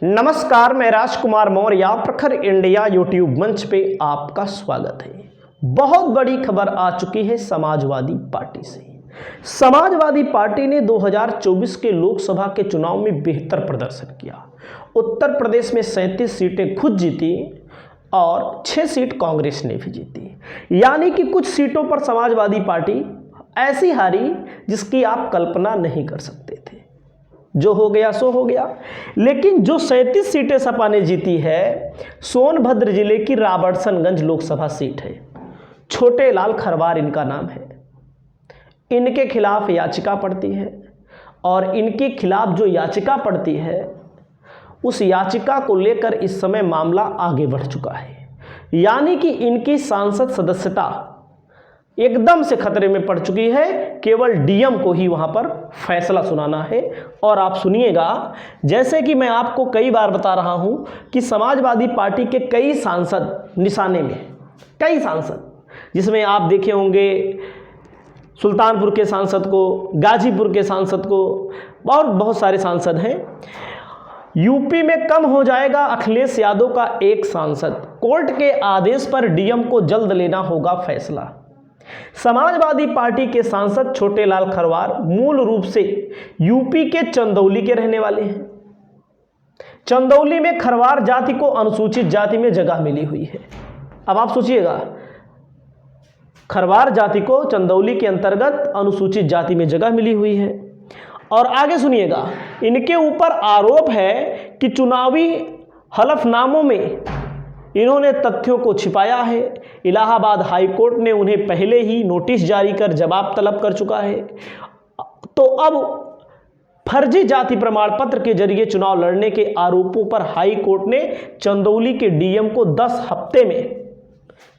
नमस्कार, मैं राजकुमार मौर्य प्रखर इंडिया यूट्यूब मंच पे आपका स्वागत है। बहुत बड़ी खबर आ चुकी है समाजवादी पार्टी से। समाजवादी पार्टी ने 2024 के लोकसभा के चुनाव में बेहतर प्रदर्शन किया। उत्तर प्रदेश में 37 सीटें खुद जीती और 6 सीट कांग्रेस ने भी जीती। यानी कि कुछ सीटों पर समाजवादी पार्टी ऐसी हारी जिसकी आप कल्पना नहीं कर सकते थे। जो हो गया सो हो गया। लेकिन जो 37 सीटें सपा ने जीती है, सोनभद्र जिले की राबर्ट्सनगंज लोकसभा सीट है। छोटे लाल खरवार इनका नाम है। इनके खिलाफ याचिका पड़ती है और इनके खिलाफ जो याचिका पड़ती है उस याचिका को लेकर इस समय मामला आगे बढ़ चुका है। यानी कि इनकी सांसद सदस्यता एकदम से खतरे में पड़ चुकी है। केवल डीएम को ही वहां पर फैसला सुनाना है। और आप सुनिएगा, जैसे कि मैं आपको कई बार बता रहा हूं कि समाजवादी पार्टी के कई सांसद निशाने में, कई सांसद, जिसमें आप देखे होंगे सुल्तानपुर के सांसद को, गाजीपुर के सांसद को और बहुत सारे सांसद हैं। यूपी में कम हो जाएगा अखिलेश यादव का एक सांसद। कोर्ट के आदेश पर डीएम को जल्द लेना होगा फैसला। समाजवादी पार्टी के सांसद छोटे लाल खरवार मूल रूप से यूपी के चंदौली के रहने वाले हैं। चंदौली में खरवार जाति को अनुसूचित जाति में जगह मिली हुई है। अब आप सोचिएगा, खरवार जाति को चंदौली के अंतर्गत अनुसूचित जाति में जगह मिली हुई है। और आगे सुनिएगा, इनके ऊपर आरोप है कि चुनावी हलफनामों में इन्होंने तथ्यों को छिपाया है। इलाहाबाद हाई कोर्ट ने उन्हें पहले ही नोटिस जारी कर जवाब तलब कर चुका है। तो अब फर्जी जाति प्रमाण पत्र के जरिए चुनाव लड़ने के आरोपों पर हाई कोर्ट ने चंदौली के डीएम को 10 हफ्ते में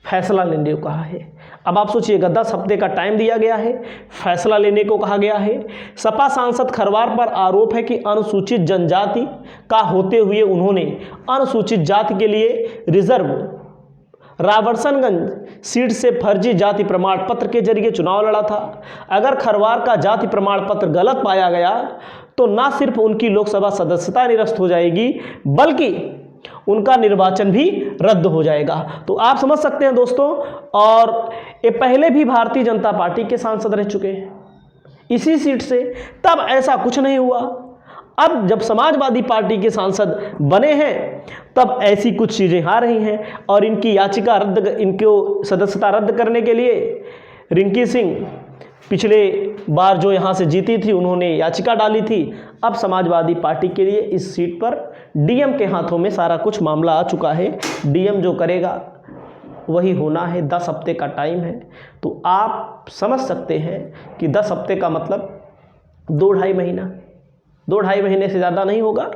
फैसला लेने को कहा है। अब आप सोचिएगा, 10 हफ्ते का टाइम दिया गया है, फैसला लेने को कहा गया है। सपा सांसद खरवार पर आरोप है कि अनुसूचित जनजाति का होते हुए उन्होंने अनुसूचित जाति के लिए रिजर्व राबर्ट्सनगंज सीट से फर्जी जाति प्रमाण पत्र के जरिए चुनाव लड़ा था। अगर खरवार का जाति प्रमाण पत्र गलत पाया गया तो न सिर्फ उनकी लोकसभा सदस्यता निरस्त हो जाएगी बल्कि उनका निर्वाचन भी रद्द हो जाएगा। तो आप समझ सकते हैं दोस्तों। और ये पहले भी भारतीय जनता पार्टी के सांसद रह चुके हैं इसी सीट से, तब ऐसा कुछ नहीं हुआ। अब जब समाजवादी पार्टी के सांसद बने हैं तब ऐसी कुछ चीज़ें आ रही हैं। और इनकी याचिका इनको सदस्यता रद्द करने के लिए रिंकी सिंह पिछले बार जो यहाँ से जीती थी उन्होंने याचिका डाली थी। अब समाजवादी पार्टी के लिए इस सीट पर डीएम के हाथों में सारा कुछ मामला आ चुका है। डीएम जो करेगा वही होना है। 10 हफ्ते का टाइम है। तो आप समझ सकते हैं कि 10 हफ्ते का मतलब 2-2.5 महीना, 2-2.5 महीने से ज़्यादा नहीं होगा।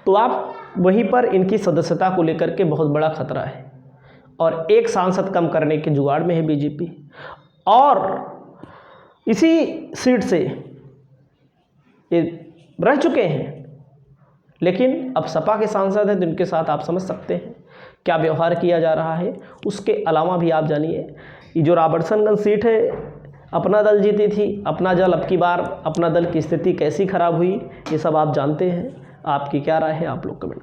तो आप वहीं पर इनकी सदस्यता को लेकर के बहुत बड़ा खतरा है। और एक सांसद कम करने के जुगाड़ में है बीजेपी। और इसी सीट से ये रह चुके हैं, लेकिन अब सपा के सांसद हैं तो इनके साथ आप समझ सकते हैं क्या व्यवहार किया जा रहा है। उसके अलावा भी आप जानिए, ये जो राबर्ट्सनगंज सीट है अपना दल जीती थी, अपना दल अब की बार अपना दल की स्थिति कैसी खराब हुई ये सब आप जानते हैं। आपकी क्या राय है, आप लोग कमेंट करें।